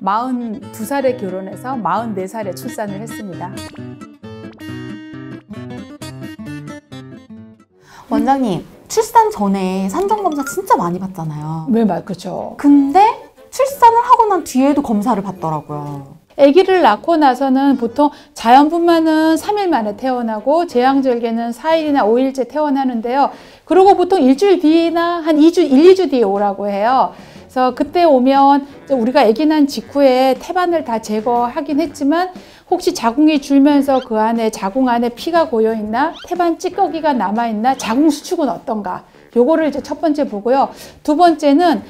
42살에 결혼해서 44살에 출산을 했습니다. 원장님, 출산 전에 산전검사 진짜 많이 받잖아요. 네, 그렇죠. 근데 출산을 하고 난 뒤에도 검사를 받더라고요. 아기를 낳고 나서는 보통 자연분만은 3일 만에 퇴원하고 제왕절개는 4일이나 5일째 퇴원하는데요. 그리고 보통 일주일 뒤나 한 1, 2주 뒤에 오라고 해요. 그래서 그때 오면 우리가 아기 난 직후에 태반을 다 제거하긴 했지만 혹시 자궁이 줄면서 그 안에 자궁 안에 피가 고여있나, 태반 찌꺼기가 남아있나, 자궁 수축은 어떤가, 요거를 이제 첫 번째 보고요. 두 번째는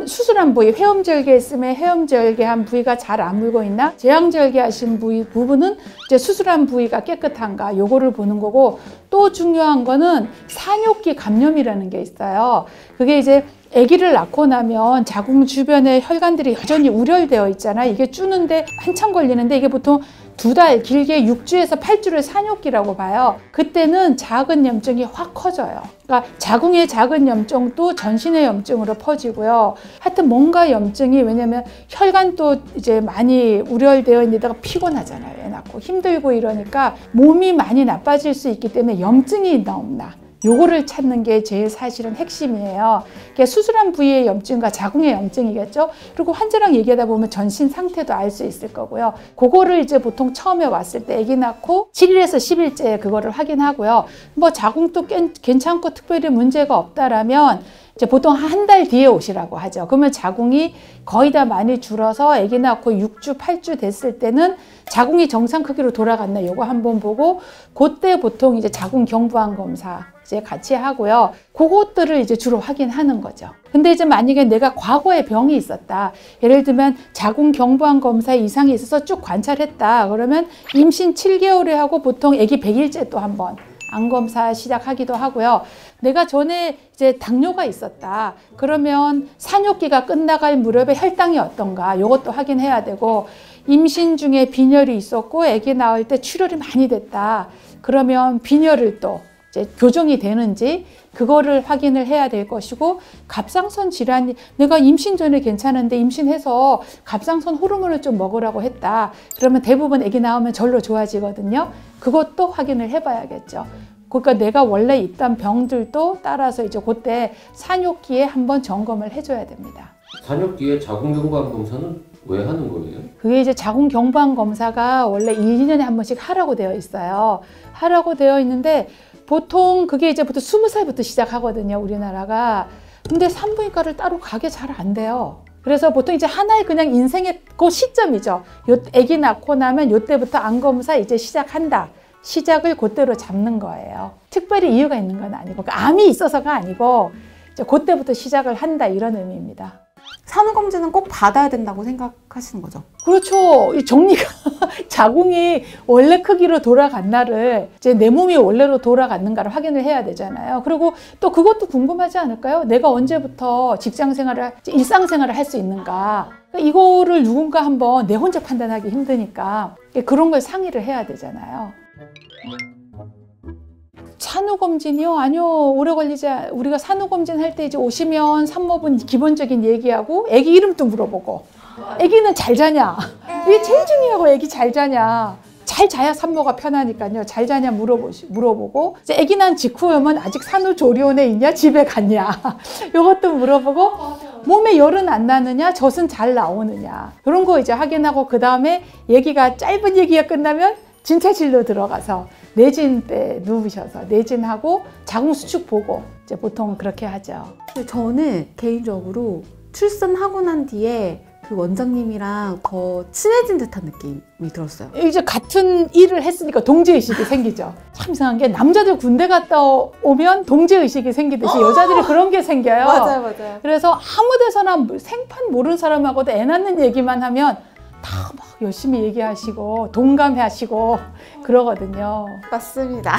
수술한 부위, 회음절개 했으면 회음절개한 부위가 잘 안 물고 있나, 제왕절개 하신 부분은 이제 수술한 부위가 깨끗한가, 요거를 보는 거고, 또 중요한 거는 산욕기 감염이라는 게 있어요. 그게 이제 아기를 낳고 나면 자궁 주변에 혈관들이 여전히 우려되어 있잖아요. 이게 주는데 한참 걸리는데 이게 보통 2달, 길게 6주에서 8주를 산욕기라고 봐요. 그때는 작은 염증이 확 커져요. 그러니까 자궁의 작은 염증도 전신의 염증으로 퍼지고요. 하여튼 뭔가 염증이, 왜냐면 혈관도 이제 많이 우려되어 있는 데다가 피곤하잖아요. 애 낳고 힘들고 이러니까 몸이 많이 나빠질 수 있기 때문에 염증이 있나 없나, 요거를 찾는 게 제일 사실은 핵심이에요. 수술한 부위의 염증과 자궁의 염증이겠죠. 그리고 환자랑 얘기하다 보면 전신 상태도 알 수 있을 거고요. 그거를 이제 보통 처음에 왔을 때 아기 낳고 7일에서 10일째 그거를 확인하고요. 뭐 자궁도 괜찮고 특별히 문제가 없다라면 이제 보통 한 달 뒤에 오시라고 하죠. 그러면 자궁이 거의 다 많이 줄어서 아기 낳고 6주, 8주 됐을 때는 자궁이 정상 크기로 돌아갔나 요거 한번 보고, 그때 보통 이제 자궁 경부암 검사 이제 같이 하고요. 그것들을 이제 주로 확인하는 거죠. 근데 이제 만약에 내가 과거에 병이 있었다. 예를 들면 자궁 경부암 검사에 이상이 있어서 쭉 관찰했다. 그러면 임신 7개월에 하고 보통 아기 100일째 또 한번 암 검사 시작하기도 하고요. 내가 전에 이제 당뇨가 있었다. 그러면 산욕기가 끝나갈 무렵에 혈당이 어떤가, 이것도 확인해야 되고, 임신 중에 빈혈이 있었고 아기 낳을 때 출혈이 많이 됐다. 그러면 빈혈을 또 이제 교정이 되는지 그거를 확인을 해야 될 것이고, 갑상선 질환이, 내가 임신 전에 괜찮은데 임신해서 갑상선 호르몬을 좀 먹으라고 했다. 그러면 대부분 아기 낳으면 절로 좋아지거든요. 그것도 확인을 해봐야겠죠. 그러니까 내가 원래 있던 병들도 따라서 이제 그때 산욕기에 한번 점검을 해줘야 됩니다. 산욕기에 자궁경부암 검사는 왜 하는 거예요? 그게 이제 자궁 경부암 검사가 원래 1년에 한 번씩 하라고 되어 있어요. 하라고 되어 있는데 보통 그게 이제 보통 20살부터 시작하거든요, 우리나라가. 근데 산부인과를 따로 가게 잘 안 돼요. 그래서 보통 이제 하나의 그냥 인생의 그 시점이죠. 요 아기 낳고 나면 요때부터 암 검사 이제 시작한다. 시작을 그때로 잡는 거예요. 특별히 이유가 있는 건 아니고, 그러니까 암이 있어서가 아니고 이제 그때부터 시작을 한다, 이런 의미입니다. 산후검진은 꼭 받아야 된다고 생각하시는 거죠? 그렇죠. 이 정리가 자궁이 원래 크기로 돌아갔나를, 이제 내 몸이 원래로 돌아갔는가를 확인을 해야 되잖아요. 그리고 또 그것도 궁금하지 않을까요? 내가 언제부터 직장생활을, 일상생활을 할 수 있는가. 이거를 누군가 한번 내 혼자 판단하기 힘드니까 그런 걸 상의를 해야 되잖아요. 산후검진이요? 아니요. 오래 걸리지. 우리가 산후검진 할 때 이제 오시면 산모분 기본적인 얘기하고 애기 이름도 물어보고, 애기는 잘 자냐? 이게 제일 중요하고, 애기 잘 자냐? 잘 자야 산모가 편하니까요. 잘 자냐 물어보고, 이제 애기 난 직후면 아직 산후조리원에 있냐? 집에 갔냐? 이것도 물어보고, 몸에 열은 안 나느냐? 젖은 잘 나오느냐? 이런 거 이제 확인하고, 그 다음에 얘기가, 짧은 얘기가 끝나면 진찰실로 들어가서 내진 때 누우셔서 내진하고 자궁 수축 보고 이제 보통 그렇게 하죠. 저는 개인적으로 출산하고 난 뒤에 그 원장님이랑 더 친해진 듯한 느낌이 들었어요. 이제 같은 일을 했으니까 동지의식이 생기죠. 참 이상한 게, 남자들 군대 갔다 오면 동지의식이 생기듯이 여자들이 그런 게 생겨요. 맞아요. 그래서 아무 데서나 생판 모르는 사람하고도 애 낳는 얘기만 하면 다 막 열심히 얘기하시고 동감하시고 그러거든요. 맞습니다.